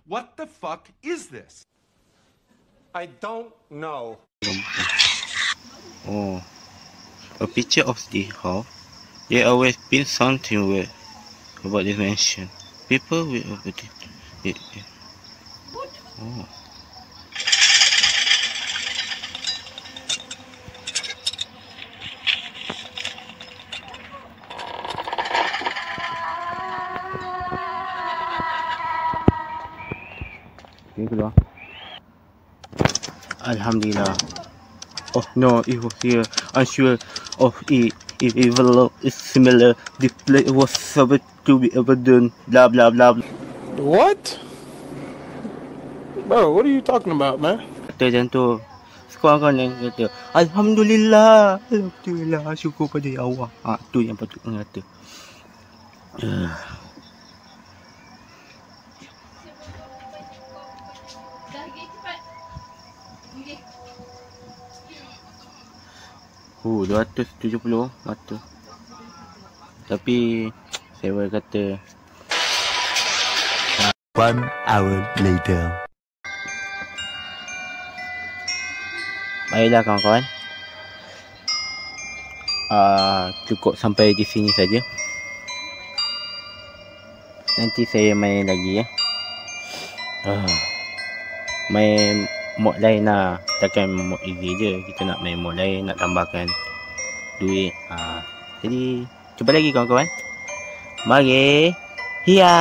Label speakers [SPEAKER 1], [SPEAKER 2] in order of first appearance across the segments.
[SPEAKER 1] What the fuck is this? I don't know.
[SPEAKER 2] Oh, a picture of the house. There always been something weird about this mansion. People will over it. Oh. Ini keluar. Alhamdulillah. Oh no, it was here. Unsure of it. If evil is similar, the place was supposed to be abandoned. Blah blah blah.
[SPEAKER 3] What? Bro, what are you talking about, man?
[SPEAKER 2] Kata macam tu. Sekurang kan yang kata, Alhamdulillah. Alhamdulillah. Syukur pada Allah. Tu yang patut orang kata. $270 mata. Tapi sewa kata
[SPEAKER 4] 1 hour later.
[SPEAKER 2] Baiklah kawan-kawan. Cukup sampai di sini saja. Nanti saya main lagi ya. Main mod lain lah. Takkan mod easy je. Kita nak main mod lain, nak tambahkan duit. Jadi cuba lagi kawan-kawan. Mari. Hiya.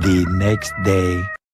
[SPEAKER 4] The next day.